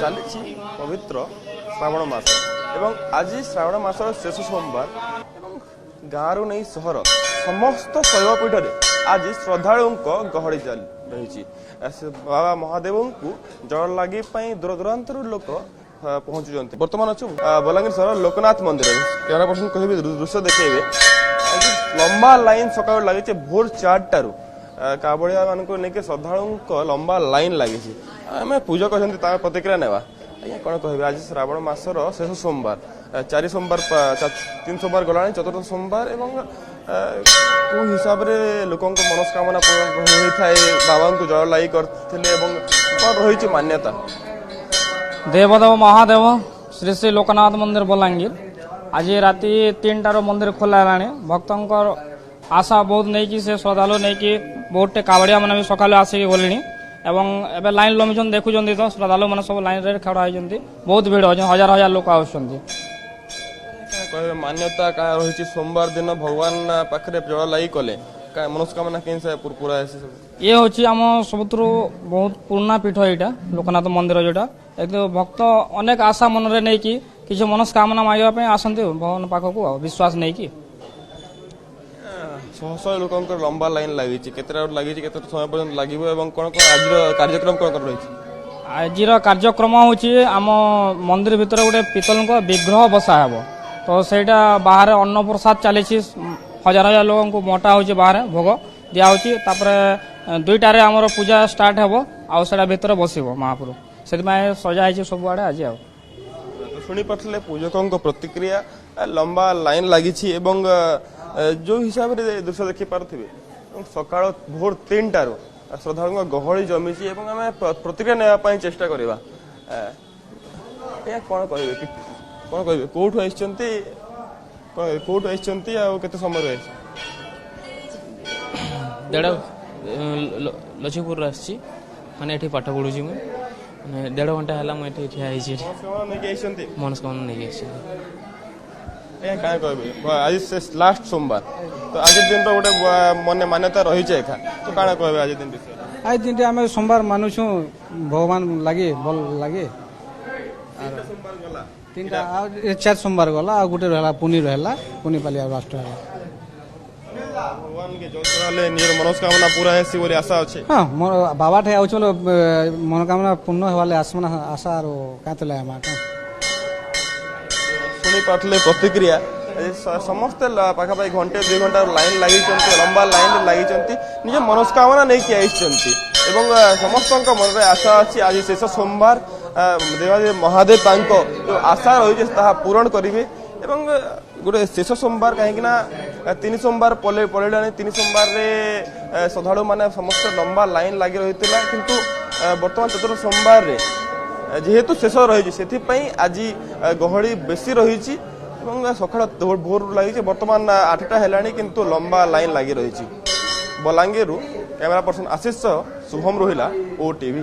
ଚାଲିଛି ପବିତ୍ର ଶ୍ରାବଣ ମାସ ଏବଂ ଆଜି ଶ୍ରାବଣ ମାସର ଶେଷ ସୋମବାର ଏବଂ ଗାଁରୁ ନେଇ ସହର ସମସ୍ତ ଶୈବପୀଠରେ ଆଜି ଶ୍ରଦ୍ଧାଳୁଙ୍କ ଗହଳି ରହିଛି। ବାବା ମହାଦେବଙ୍କୁ ଜଳ ଲାଗି ପାଇଁ ଦୂର ଦୂରାନ୍ତରୁ ଲୋକ ପହଞ୍ଚୁଛନ୍ତି। ବର୍ତ୍ତମାନ ଅଛୁ ବଲାଙ୍ଗୀର ସହର ଲୋକନାଥ ମନ୍ଦିରରେ। କ୍ୟାମେରା ପର୍ସନ କହିବେ ଦୃଶ୍ୟ ଦେଖେଇବେ। ଲମ୍ବା ଲାଇନ ସକାଳୁ ଲାଗିଛି ଭୋର 4ଟାରୁ କାବଳିଆ ମାନଙ୍କୁ ନେଇକି ଶ୍ରଦ୍ଧାଳୁଙ୍କ ଲମ୍ବା ଲାଇନ ଲାଗିଛି। ଆମେ ପୂଜା କରିଛନ୍ତି ତାଙ୍କ ପ୍ରତିକ୍ରିୟା ନେବା। ଆଜ୍ଞା କ'ଣ କହିବେ ଆଜି ଶ୍ରାବଣ ମାସର ଶେଷ ସୋମବାର 4 ସୋମବାର 3 ସୋମବାର ଗଲାଣି 4ଥ ସୋମବାର ଏବଂ କେଉଁ ହିସାବରେ ଲୋକଙ୍କ ମନସ୍କାମନା ପୂରଣ ହୋଇଥାଏ ବାବାଙ୍କୁ ଜଳ ଲାଗି କରିଥିଲେ ଏବଂ କ'ଣ ରହିଛି ମାନ୍ୟତା? ଦେବଦେବ ମହାଦେବ ଶ୍ରୀ ଶ୍ରୀ ଲୋକନାଥ ମନ୍ଦିର ବଲାଙ୍ଗୀର ଆଜି ରାତି 3ଟାରୁ ମନ୍ଦିର ଖୋଲା ହେଲାଣି। ଭକ୍ତଙ୍କର ଆଶା ବହୁତ ନେଇକି ସେ ଶ୍ରଦ୍ଧାଳୁ ନେଇକି ବହୁତଟେ କାବଡ଼ିଆ ମାନେ ବି ସକାଳୁ ଆସିକି ଗଲେଣି ଏବଂ ଏବେ ଲାଇନ ଲମ୍ବିଛନ୍ତି ଦେଖୁଛନ୍ତି ତ ଶ୍ରଦ୍ଧାଳୁ ମାନେ ସବୁ ଲାଇନରେ ଖେଳ ହେଇଛନ୍ତି। ବହୁତ ଭିଡ଼ ଅଛି, ହଜାର ହଜାର ଲୋକ ଆସୁଛନ୍ତି। କହିବେ ମାନ୍ୟତା କାହା ରହିଛି ସୋମବାର ଦିନ ଭଗବାନ ପାଖରେ ଜଳ ଲାଗି କଲେ ମନସ୍କାମନା କେମିତି ପୁରା ହେସି? ଇଏ ହେଉଛି ଆମ ସବୁଥିରୁ ବହୁତ ପୁରୁଣା ପୀଠ ଏଇଟା ଲୋକନାଥ ମନ୍ଦିର ଯୋଉଟା। ଏଠି ଭକ୍ତ ଅନେକ ଆଶା ମନରେ ନେଇକି କିଛି ମନସ୍କାମନା ମାଗିବା ପାଇଁ ଆସନ୍ତି ଭଗବାନ ପାଖକୁ ଆଉ ବିଶ୍ୱାସ ନେଇକି। ଶହ ଶହ ଲୋକଙ୍କର ଲମ୍ବା ଲାଇନ ଲାଗିଛି। କେତେଟା ଲାଗିଛି, କେତେ ସମୟ ପର୍ଯ୍ୟନ୍ତ ଲାଗିବ ଏବଂ କ'ଣ କ'ଣ ଆଜିର କାର୍ଯ୍ୟକ୍ରମ କ'ଣ କ'ଣ ରହିଛି? ଆଜିର କାର୍ଯ୍ୟକ୍ରମ ହେଉଛି ଆମ ମନ୍ଦିର ଭିତରେ ଗୋଟେ ପିତଳଙ୍କ ବିଗ୍ରହ ବସା ହେବ। ତ ସେଇଟା ବାହାରେ ଅନ୍ନପ୍ରସାଦ ଚାଲିଛି। ହଜାର ହଜାର ଲୋକଙ୍କୁ ମୋଟା ହେଉଛି ବାହାରେ ଭୋଗ ଦିଆହେଉଛି। ତାପରେ 2ଟାରେ ଆମର ପୂଜା ଷ୍ଟାର୍ଟ ହେବ ଆଉ ସେଇଟା ଭିତରେ ବସିବ ମହାପ୍ରଭୁ। ସେଥିପାଇଁ ସଜା ହେଇଛି ସବୁଆଡ଼େ ଆଜି। ଆଉ ଶୁଣିପାରୁଥିଲେ ପୂଜକଙ୍କ ପ୍ରତିକ୍ରିୟା। ଲମ୍ବା ଲାଇନ ଲାଗିଛି ଏବଂ ଯେଉଁ ହିସାବରେ ଦୃଶ୍ୟ ଦେଖିପାରୁଥିବେ ସକାଳ ଭୋର 3ଟାରୁ ଶ୍ରଦ୍ଧାଳୁଙ୍କ ଗହଳି ଜମିଛି ଏବଂ ଆମେ ପ୍ରତିକ୍ରିୟା ନେବା ପାଇଁ ଚେଷ୍ଟା କରିବା। କ'ଣ କହିବେ କ'ଣ କହିବେ କୋଉଠୁ ଆସିଛନ୍ତି ଆଉ କେତେ ସମୟରେ ଆସିଛି? ଲଛିପୁରରୁ ଆସିଛି, ମାନେ ଏଠି ପାଠ ପଢୁଛି ମୁଁ। ମାନେ 1.5 ଘଣ୍ଟା ହେଲା ମୁଁ ଏଠି ଠିଆ ହେଇଛି। ମନସ୍କାମନା ନେଇକି ଆସିଛି। କାଁ କହିବେ ଆଜି ଲାଷ୍ଟ ସୋମବାର ତ ଆଜି ଦିନର ଗୋଟେ ମାନେ ମାନ୍ୟତା ରହିଛି ଏକା ତ କାଣା କହିବେ ଆଜି ଦିନ ବିଷୟରେ? ଆଜି ଦିନଟି ଆମେ ସୋମବାର ମାନୁଛୁ ଭଗବାନ ଲାଗି ଭଲ ଲାଗେ। 4 ସୋମବାର ଗଲା ଆଉ ଗୋଟେ ରହିଲା ପୁନି ପାଲି ଆଉ ଲାଷ୍ଟ ହେଲା। ଭଗବାନକେ ଜଳ ଚଢ଼ାଲେ ନିଜର ମନସ୍କାମନା ପୁରା ହେସି ବୋଲି ଆଶା ଅଛି। ହଁ ବାବା ଠେ ଆଉଛୁ ମନୋକାମନା ପୂର୍ଣ୍ଣ ହେବାଲେ ଆସମନା ଆଶା ଆରୁ କାଁଥିଲେ ଆମ ଶୁଣିପାରୁଥିଲେ ପ୍ରତିକ୍ରିୟା। ସମସ୍ତେ ପାଖାପାଖି 1-2 ଘଣ୍ଟା ଲାଇନ ଲାଗିଛନ୍ତି, ଲମ୍ବା ଲାଇନରେ ଲାଗିଛନ୍ତି, ନିଜ ମନସ୍କାମନା ନେଇକି ଆସିଛନ୍ତି ଏବଂ ସମସ୍ତଙ୍କ ମନରେ ଆଶା ଅଛି ଆଜି ଶେଷ ସୋମବାର ଦେବାଦେବ ମହାଦେବ ତାଙ୍କ ଯେଉଁ ଆଶା ରହିଛି ତାହା ପୂରଣ କରିବେ ଏବଂ ଗୋଟେ ଶେଷ ସୋମବାର କାହିଁକି ନା 3 ସୋମବାର ପଳେଇଲାଣି। 3 ସୋମବାରରେ ଶ୍ରଦ୍ଧାଳୁ ମାନେ ସମସ୍ତେ ଲମ୍ବା ଲାଇନ ଲାଗି ରହିଥିଲା କିନ୍ତୁ ବର୍ତ୍ତମାନ 4ଥ ସୋମବାରରେ ଯେହେତୁ ଶେଷ ରହିଛି ସେଥିପାଇଁ ଆଜି ଗହଳି ବେଶୀ ରହିଛି ଏବଂ ସକାଳ ଭୋରରୁ ଲାଗିଛି। ବର୍ତ୍ତମାନ 8ଟା ହେଲାଣି କିନ୍ତୁ ଲମ୍ବା ଲାଇନ ଲାଗି ରହିଛି। ବଲାଙ୍ଗୀରରୁ କ୍ୟାମେରା ପର୍ସନ ଆଶିଷ ସହ ଶୁଭମ ରହିଲା OTV।